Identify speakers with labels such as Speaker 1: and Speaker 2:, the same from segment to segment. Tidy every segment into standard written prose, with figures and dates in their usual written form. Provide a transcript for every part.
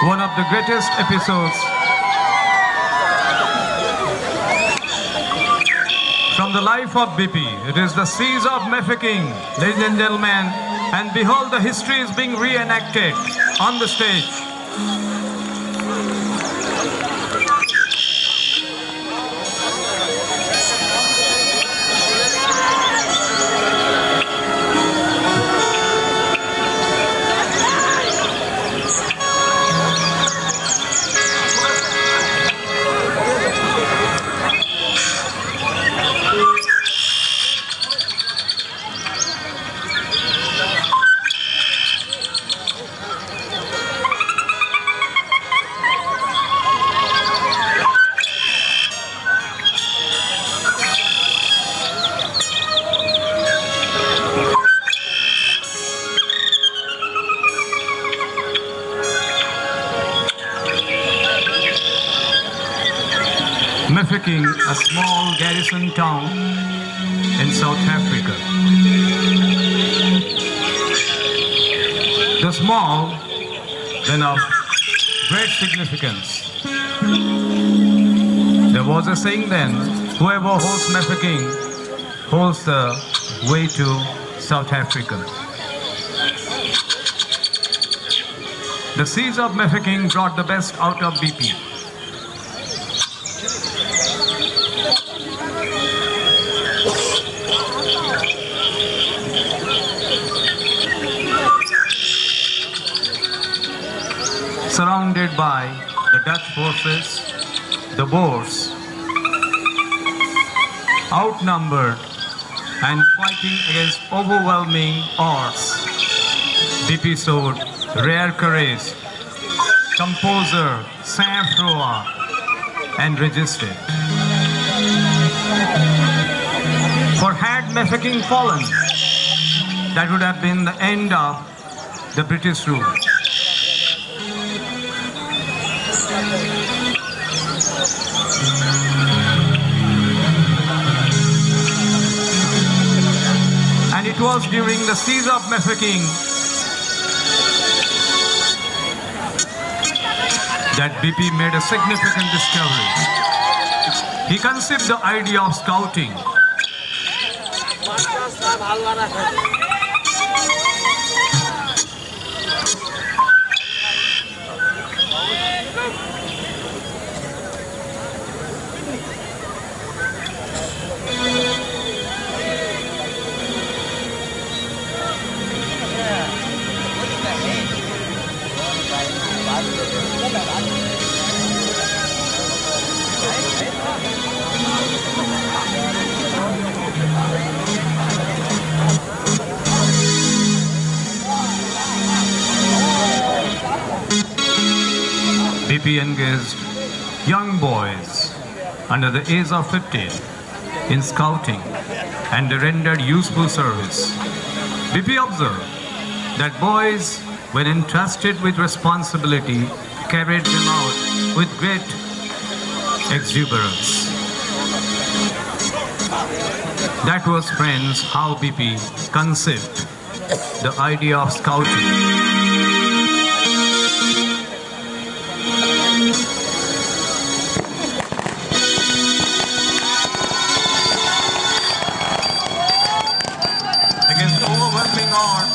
Speaker 1: one of the greatest episodes from the life of BP. It is the siege of Mafeking, ladies and gentlemen, and behold, the history is being reenacted on the stage. Mafeking, a small garrison town in South Africa. The small, then of great significance. There was a saying then, whoever holds Mafeking holds the way to South Africa. The siege of Mafeking brought the best out of BP. Surrounded by the Dutch forces, the Boers, outnumbered and fighting against overwhelming odds, BP showed rare courage, composure, sang-froid, and resisted. For had Mafeking fallen, that would have been the end of the British rule. And it was during the siege of Mafeking that BP made a significant discovery. He conceived the idea of scouting. BP engaged young boys under the age of 15 in scouting and they rendered useful service. BP observed that boys, when entrusted with responsibility, carried them out with great exuberance. That was, friends, how BP conceived the idea of scouting. Against overwhelming odds,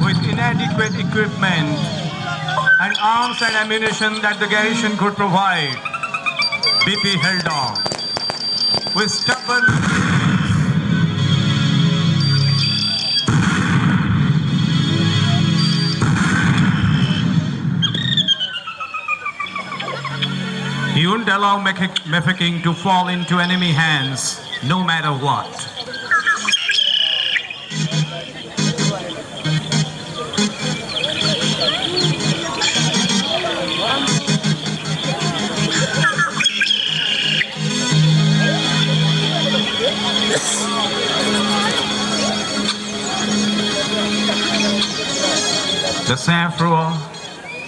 Speaker 1: with inadequate equipment and arms and ammunition that the garrison could provide, BP held on with stubborn he wouldn't allow Mafeking to fall into enemy hands, no matter what. The sang-froid,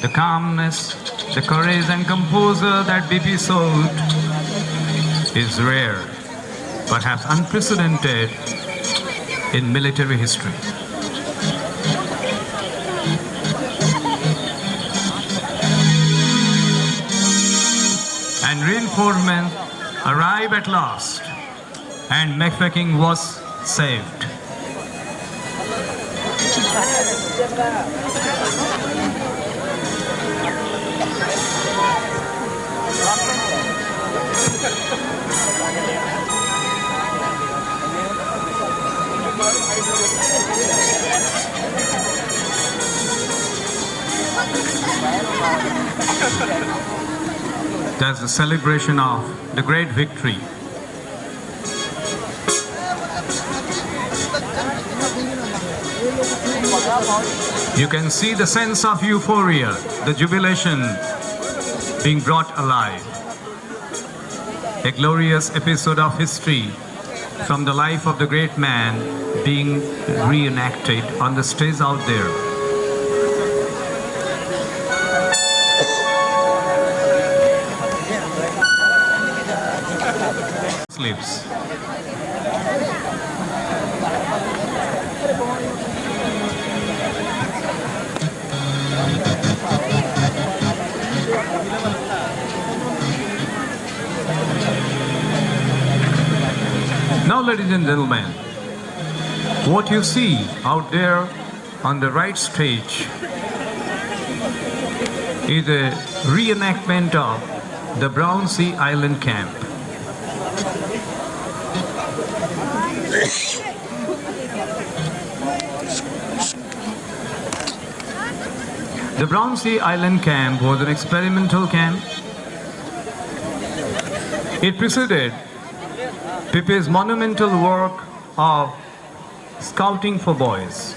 Speaker 1: the calmness, the courage and composure that BP showed is rare, perhaps unprecedented in military history. reinforcement arrived at last, and Mafeking was saved. That's the celebration of the great victory. You can see the sense of euphoria, the jubilation being brought alive. A glorious episode of history from the life of the great man being reenacted on the stage out there. Lives. Now, ladies and gentlemen, what you see out there on the right stage is a reenactment of the Brown Sea Island camp. The Brown Sea Island camp was an experimental camp. It preceded Pippe's monumental work of scouting for boys.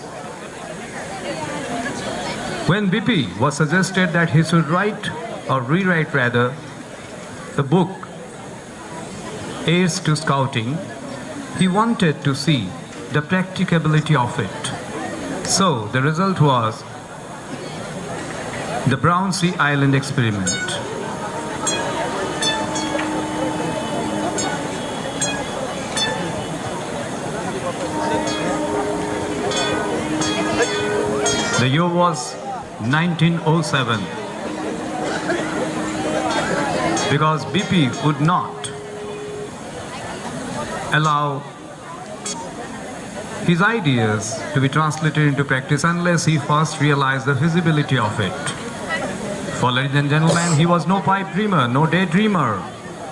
Speaker 1: When Bippy was suggested that he should write, or rewrite rather, the book Aids to Scouting, he wanted to see the practicability of it. So the result was the Brown Sea Island experiment. The year was 1907, because BP would not allow his ideas to be translated into practice unless he first realized the feasibility of it. For ladies and gentlemen, he was no pipe dreamer, no daydreamer.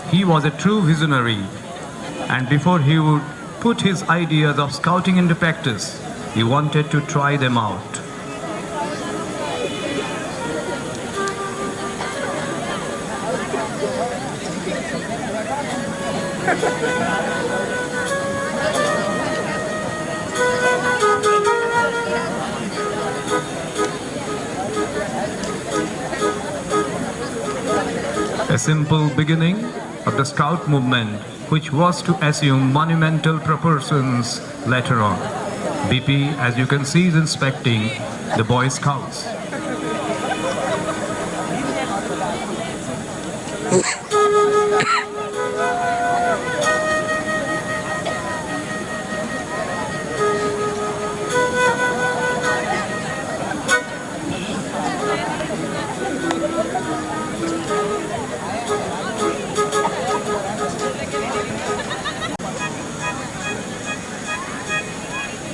Speaker 1: He was a true visionary. And before he would put his ideas of scouting into practice, he wanted to try them out. A simple beginning of the Scout movement, which was to assume monumental proportions later on. BP, as you can see, is inspecting the Boy Scouts.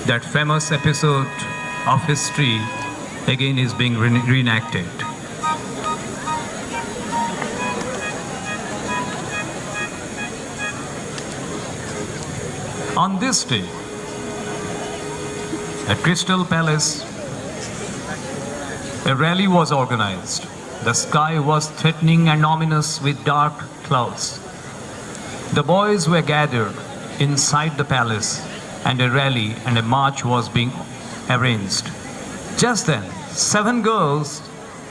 Speaker 1: That famous episode of history again is being reenacted. On this day, at Crystal Palace, a rally was organized. The sky was threatening and ominous with dark clouds. The boys were gathered inside the palace, and a rally and a march was being arranged. Just then, 7 girls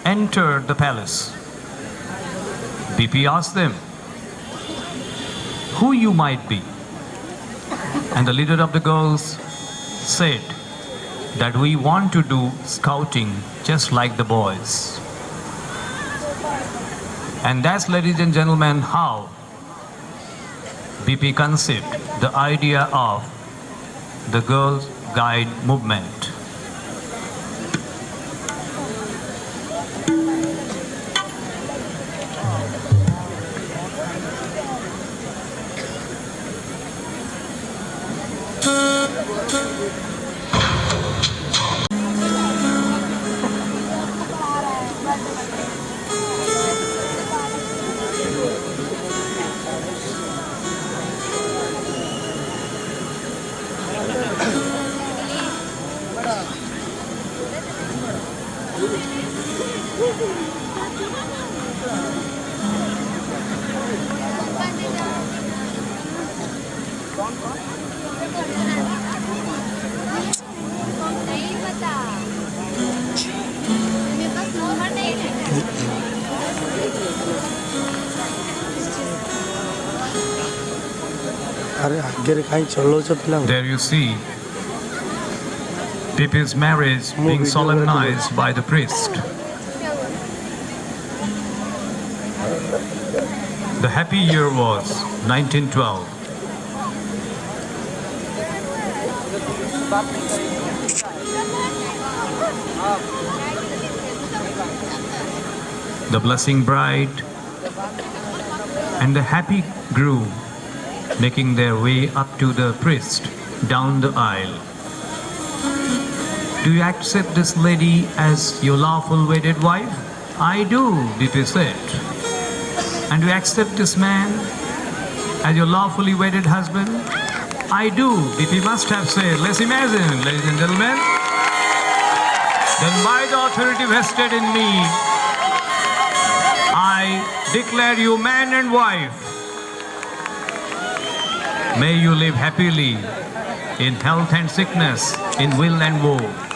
Speaker 1: entered the palace. BP asked them, "Who you might be?" And the leader of the girls said that we want to do scouting just like the boys. And that's, ladies and gentlemen, how BP conceived the idea of the Girl Guide movement.
Speaker 2: नहीं पता मेरे पास number नहीं है
Speaker 3: अरे आगे कहीं चलो जो पिला
Speaker 1: There you see Pipi's marriage being solemnized by the priest. The happy year was 1912. The blessing bride and the happy groom making their way up to the priest down the aisle. Do you accept this lady as your lawful wedded wife? I do, BP said. And do you accept this man as your lawfully wedded husband? I do, BP must have said. Let's imagine, ladies and gentlemen. Then by the authority vested in me, I declare you man and wife. May you live happily in health and sickness, in will and woe.